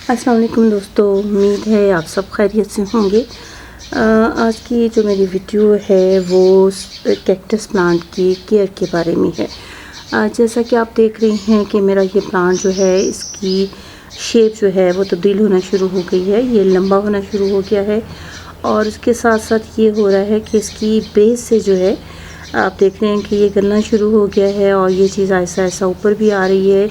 अस्सलाम वालेकुम दोस्तों, उम्मीद है आप सब खैरियत से होंगे। आज की जो मेरी वीडियो है वो कैक्टस प्लांट की केयर के बारे में है। जैसा कि आप देख रहे हैं कि मेरा ये प्लांट जो है इसकी शेप जो है वो तब्दील होना शुरू हो गई है, ये लंबा होना शुरू हो गया है और उसके साथ साथ ये हो रहा है कि इसकी बेस से जो है आप देख रहे हैं कि ये गलना शुरू हो गया है और ये चीज़ ऐसा ऐसा ऊपर भी आ रही है।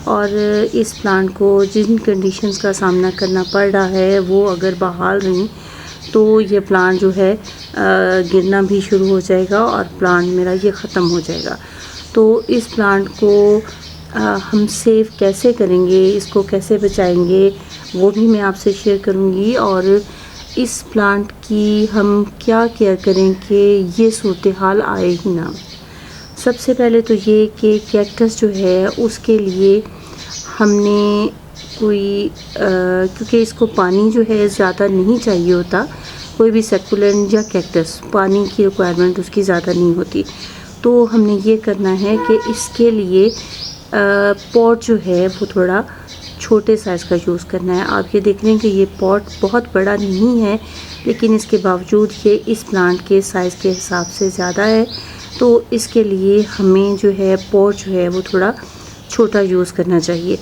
और इस प्लांट को जिन कंडीशंस का सामना करना पड़ रहा है वो अगर बहाल रही तो ये प्लांट जो है गिरना भी शुरू हो जाएगा और प्लांट मेरा ये ख़त्म हो जाएगा। तो इस प्लांट को हम सेव कैसे करेंगे, इसको कैसे बचाएंगे, वो भी मैं आपसे शेयर करूँगी। और इस प्लांट की हम क्या केयर करें कि ये सूरत हाल आए ही ना। सबसे पहले तो ये कि कैक्टस जो है उसके लिए हमने कोई क्योंकि इसको पानी जो है ज़्यादा नहीं चाहिए होता, कोई भी सकुलेंट या कैक्टस पानी की रिक्वायरमेंट उसकी ज़्यादा नहीं होती। तो हमने ये करना है कि इसके लिए पॉट जो है वो थोड़ा छोटे साइज़ का यूज़ करना है। आप ये देख रहे हैं कि ये पॉट बहुत बड़ा नहीं है, लेकिन इसके बावजूद ये इस प्लांट के साइज़ के हिसाब से ज़्यादा है। तो इसके लिए हमें जो है पॉट जो है वो थोड़ा छोटा यूज़ करना चाहिए।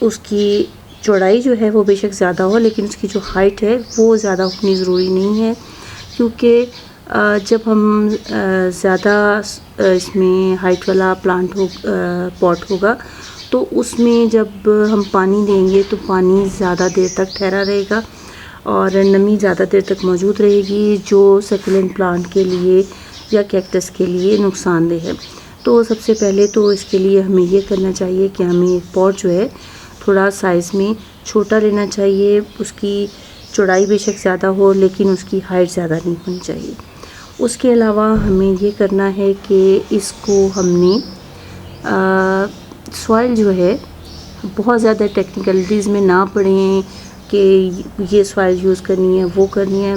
उसकी चौड़ाई जो है वो बेशक ज़्यादा हो, लेकिन उसकी जो हाइट है वो ज़्यादा होनी ज़रूरी नहीं है, क्योंकि जब हम ज़्यादा इसमें हाइट वाला प्लांट पॉट होगा तो उसमें जब हम पानी देंगे तो पानी ज़्यादा देर तक ठहरा रहेगा और नमी ज़्यादा देर तक मौजूद रहेगी, जो सकुलेंट प्लांट के लिए या कैक्टस के लिए नुकसानदेह है। तो सबसे पहले तो इसके लिए हमें ये करना चाहिए कि हमें एक पॉट जो है थोड़ा साइज़ में छोटा लेना चाहिए। उसकी चौड़ाई बेशक ज़्यादा हो, लेकिन उसकी हाइट ज़्यादा नहीं होनी चाहिए। उसके अलावा हमें ये करना है कि इसको हमने सॉइल जो है बहुत ज़्यादा टेक्निकलिटीज़ में ना पड़ें कि ये सॉइल यूज़ करनी है, वो करनी है।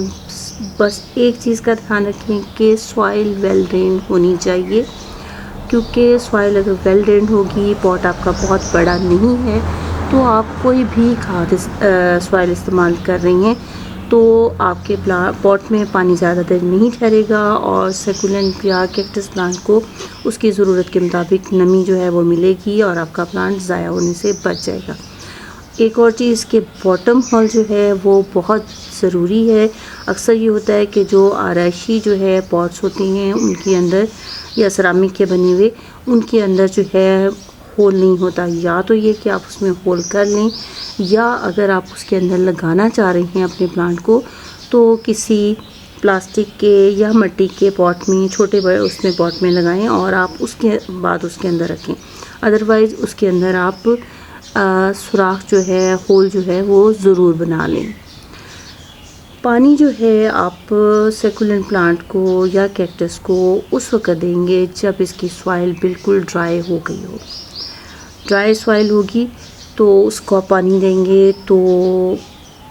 बस एक चीज़ का ध्यान रखें कि सॉइल वेल ड्रेन होनी चाहिए, क्योंकि सॉइल अगर वेल ड्रेन होगी, पॉट आपका बहुत बड़ा नहीं है, तो आप कोई भी खाद सॉइल इस्तेमाल कर रही हैं तो आपके पॉट में पानी ज़्यादा देर नहीं ठहरेगा और सकुलेंट या कैक्टस प्लांट को उसकी ज़रूरत के मुताबिक नमी जो है वो मिलेगी और आपका प्लांट ज़ाया होने से बच जाएगा। एक और चीज़ के बॉटम हॉल जो है वो बहुत ज़रूरी है। अक्सर ये होता है कि जो आराइशी जो है पॉट्स होती हैं उनके अंदर या सिरामिक के बने हुए उनके अंदर जो है होल नहीं होता। या तो ये कि आप उसमें होल कर लें, या अगर आप उसके अंदर लगाना चाह रहे हैं अपने प्लांट को तो किसी प्लास्टिक के या मिट्टी के पॉट में, छोटे बड़े उसमें पॉट में लगाएं और आप उसके बाद उसके अंदर रखें। अदरवाइज़ उसके अंदर आप सुराख जो है, होल जो है वो ज़रूर बना लें। पानी जो है आप सकुलेंट प्लांट को या कैक्टस को उस वक्त देंगे जब इसकी सॉइल बिल्कुल ड्राई हो गई हो। ड्राई सॉइल होगी तो उसको पानी देंगे तो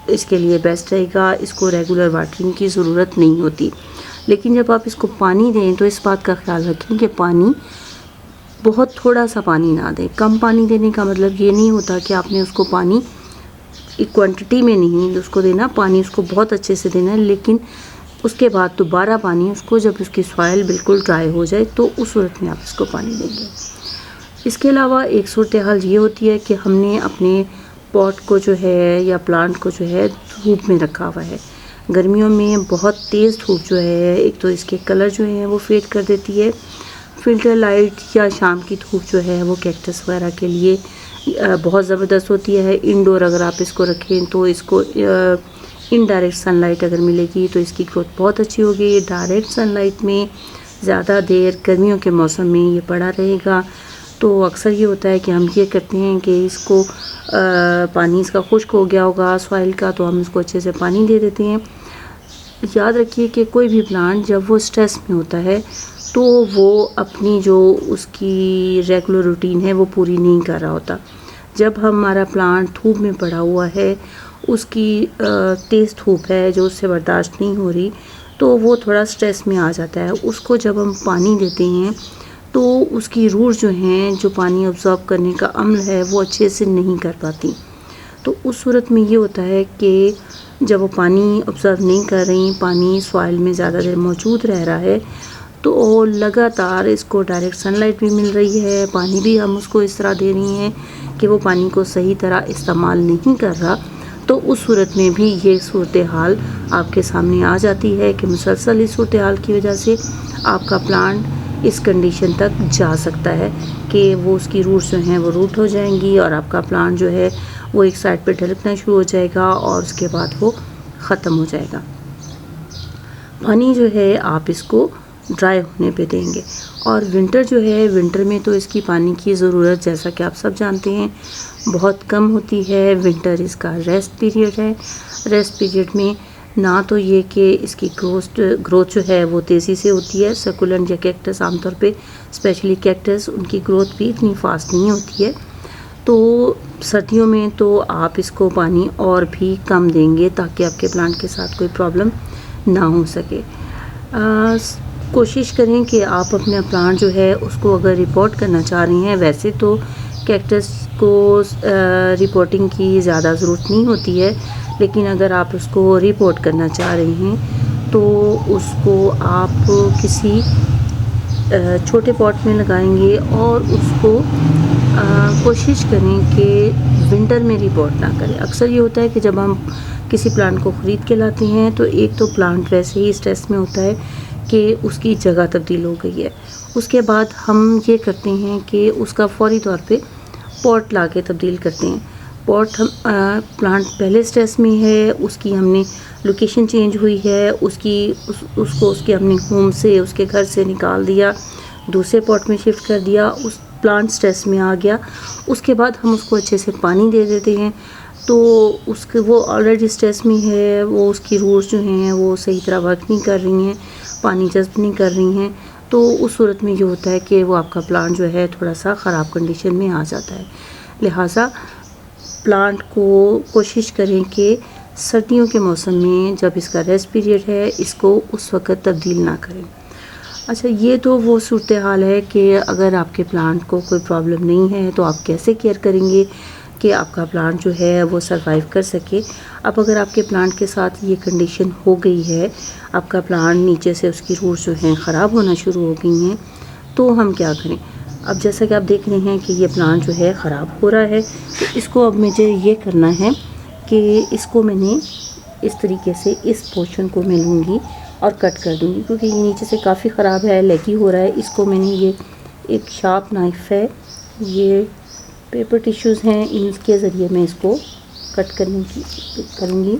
इसके लिए बेस्ट रहेगा। इसको रेगुलर वाटरिंग की ज़रूरत नहीं होती, लेकिन जब आप इसको पानी दें तो इस बात का ख्याल रखें कि पानी बहुत थोड़ा सा पानी ना दें। कम पानी देने का मतलब ये नहीं होता कि आपने उसको पानी एक क्वांटिटी में नहीं उसको देना, पानी उसको बहुत अच्छे से देना है, लेकिन उसके बाद दोबारा पानी उसको जब उसकी सॉइल बिल्कुल ड्राई हो जाए तो उस सूरत में आप इसको पानी देंगे। इसके अलावा एक सूरत हाल ये होती है कि हमने अपने पॉट को जो है या प्लांट को जो है धूप में रखा हुआ है। गर्मियों में बहुत तेज़ धूप जो है, एक तो इसके कलर जो हैं वो फेड कर देती है। फिल्टर लाइट या शाम की धूप जो है वो कैक्टस वगैरह के लिए बहुत ज़बरदस्त होती है। इंडोर अगर आप इसको रखें तो इसको इनडायरेक्ट सनलाइट अगर मिलेगी तो इसकी ग्रोथ बहुत अच्छी होगी। डायरेक्ट सनलाइट में ज़्यादा देर गर्मियों के मौसम में ये पड़ा रहेगा तो अक्सर ये होता है कि हम ये करते हैं कि इसको पानी इसका खुश्क हो गया होगा सॉइल का, तो हम इसको अच्छे से पानी दे देते हैं। याद रखिए कि कोई भी प्लांट जब वो स्ट्रेस में होता है तो वो अपनी जो उसकी रेगुलर रूटीन है वो पूरी नहीं कर रहा होता। जब हमारा प्लांट धूप में पड़ा हुआ है, उसकी तेज़ धूप है जो उससे बर्दाश्त नहीं हो रही, तो वो थोड़ा स्ट्रेस में आ जाता है। उसको जब हम पानी देते हैं तो उसकी रूट जो हैं, जो पानी अब्ज़ॉर्ब करने का अम्ल है वो अच्छे से नहीं कर पाती। तो उस सूरत में ये होता है कि जब वो पानी ऑब्ज़र्व नहीं कर रही, पानी सॉइल में ज़्यादा देर मौजूद रह रहा है, तो लगातार इसको डायरेक्ट सनलाइट भी मिल रही है, पानी भी हम उसको इस तरह दे रही हैं कि वो पानी को सही तरह इस्तेमाल नहीं कर रहा, तो उस सूरत में भी ये सूरत हाल आपके सामने आ जाती है कि मुसलसल इस सूरत हाल की वजह से आपका प्लांट इस कंडीशन तक जा सकता है कि वो उसकी रूट्स जो हैं वो रूट हो जाएंगी और आपका प्लांट जो है वो एक साइड पे ढलकना शुरू हो जाएगा और उसके बाद वो ख़त्म हो जाएगा। पानी जो है आप इसको ड्राई होने पे देंगे। और विंटर जो है, विंटर में तो इसकी पानी की ज़रूरत जैसा कि आप सब जानते हैं बहुत कम होती है। विंटर इसका रेस्ट पीरियड है। रेस्ट पीरियड में ना तो ये कि इसकी ग्रोथ जो है वो तेज़ी से होती है, सकुलेंट या कैक्टस आमतौर पे, स्पेशली कैक्टस, उनकी ग्रोथ भी इतनी फास्ट नहीं होती है। तो सर्दियों में तो आप इसको पानी और भी कम देंगे ताकि आपके प्लांट के साथ कोई प्रॉब्लम ना हो सके। कोशिश करें कि आप अपना प्लांट जो है उसको अगर रिपोर्ट करना चाह रही हैं, वैसे तो कैक्टस को रिपोर्टिंग की ज़्यादा ज़रूरत नहीं होती है, लेकिन अगर आप उसको रिपोर्ट करना चाह रही हैं तो उसको आप किसी छोटे पॉट में लगाएंगे और उसको कोशिश करें कि विंटर में रिपोर्ट ना करें। अक्सर ये होता है कि जब हम किसी प्लांट को ख़रीद के लाते हैं तो एक तो प्लांट वैसे ही स्ट्रेस में होता है कि उसकी जगह तब्दील हो गई है, उसके बाद हम ये करते हैं कि उसका फौरी तौर पे पॉट ला के तब्दील करते हैं। पॉट हम प्लांट पहले स्ट्रेस में है, उसकी हमने लोकेशन चेंज हुई है, उसको उसके हमने होम से, उसके घर से निकाल दिया, दूसरे पॉट में शिफ्ट कर दिया, उस प्लांट स्ट्रेस में आ गया। उसके बाद हम उसको अच्छे से पानी दे देते हैं तो उसके वो ऑलरेडी स्ट्रेस में है, वो उसकी रूट्स जो हैं वो सही तरह वर्क नहीं कर रही हैं, पानी जज़्ब नहीं कर रही हैं, तो उस सूरत में ये होता है कि वो आपका प्लांट जो है थोड़ा सा ख़राब कंडीशन में आ जाता है। लिहाजा प्लांट को कोशिश करें कि सर्दियों के मौसम में जब इसका रेस्ट पीरियड है इसको उस वक़्त तब्दील ना करें। अच्छा, ये तो वो सूरत हाल है कि अगर आपके प्लांट को कोई प्रॉब्लम नहीं है तो आप कैसे केयर करेंगे कि आपका प्लांट जो है वो सरवाइव कर सके। अब अगर आपके प्लांट के साथ ये कंडीशन हो गई है, आपका प्लांट नीचे से उसकी रूट्स जो हैं ख़राब होना शुरू हो गई हैं, तो हम क्या करें। अब जैसा कि आप देख रहे हैं कि ये प्लांट जो है ख़राब हो रहा है, तो इसको अब मुझे ये करना है कि इसको मैंने इस तरीके से इस पोर्शन को मैं लूँगी और कट कर दूँगी, क्योंकि ये नीचे से काफ़ी ख़राब है, लेगी हो रहा है। इसको मैंने ये एक शार्प नाइफ़ है, ये पेपर टिश्यूज़ हैं, इनके ज़रिए मैं इसको कट करूँगी।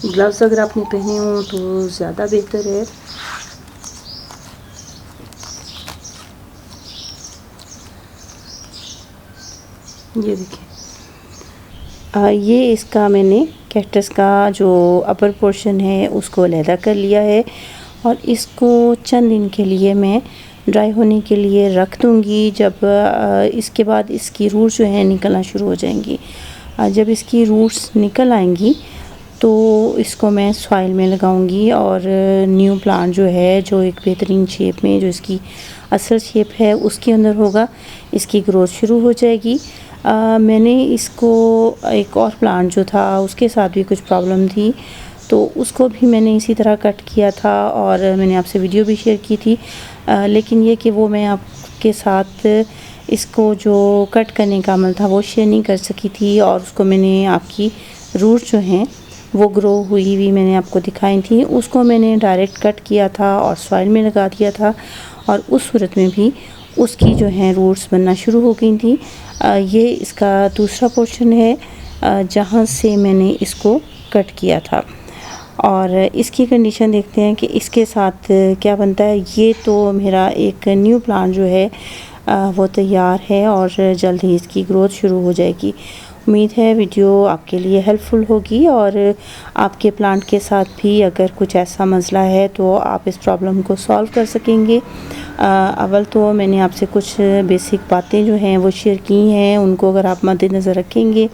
ग्लव्स अगर आपने पहने हों तो ज़्यादा बेहतर है। ये देखिए, ये इसका मैंने कैक्टस का जो अपर पोर्शन है उसको अलहदा कर लिया है और इसको चंद दिन के लिए मैं ड्राई होने के लिए रख दूँगी। जब इसके बाद इसकी रूट्स जो है निकलना शुरू हो जाएंगी। जब इसकी रूट्स निकल आएंगी तो इसको मैं सॉइल में लगाऊंगी और न्यू प्लांट जो है, जो एक बेहतरीन शेप में, जो इसकी असल शेप है उसके अंदर होगा, इसकी ग्रोथ शुरू हो जाएगी। मैंने इसको एक और प्लांट जो था उसके साथ भी कुछ प्रॉब्लम थी, तो उसको भी मैंने इसी तरह कट किया था और मैंने आपसे वीडियो भी शेयर की थी, लेकिन ये कि वो मैं आपके साथ इसको जो कट करने का अमल था वो शेयर नहीं कर सकी थी। और उसको मैंने आपकी रूट जो हैं वो ग्रो हुई हुई मैंने आपको दिखाई थी, उसको मैंने डायरेक्ट कट किया था और सॉइल में लगा दिया था और उस सूरत में भी उसकी जो है रूट्स बनना शुरू हो गई थी। ये इसका दूसरा पोर्शन है जहाँ से मैंने इसको कट किया था और इसकी कंडीशन देखते हैं कि इसके साथ क्या बनता है। ये तो मेरा एक न्यू प्लांट जो है वो तैयार है और जल्द ही इसकी ग्रोथ शुरू हो जाएगी। उम्मीद है वीडियो आपके लिए हेल्पफुल होगी और आपके प्लांट के साथ भी अगर कुछ ऐसा मसला है तो आप इस प्रॉब्लम को सॉल्व कर सकेंगे। अव्वल तो मैंने आपसे कुछ बेसिक बातें जो हैं वो शेयर की हैं, उनको अगर आप मद्देनज़र रखेंगे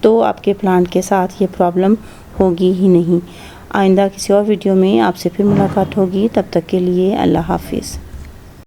तो आपके प्लांट के साथ ये प्रॉब्लम होगी ही नहीं। आइंदा किसी और वीडियो में आपसे फिर मुलाकात होगी। तब तक के लिए अल्लाह हाफिज़।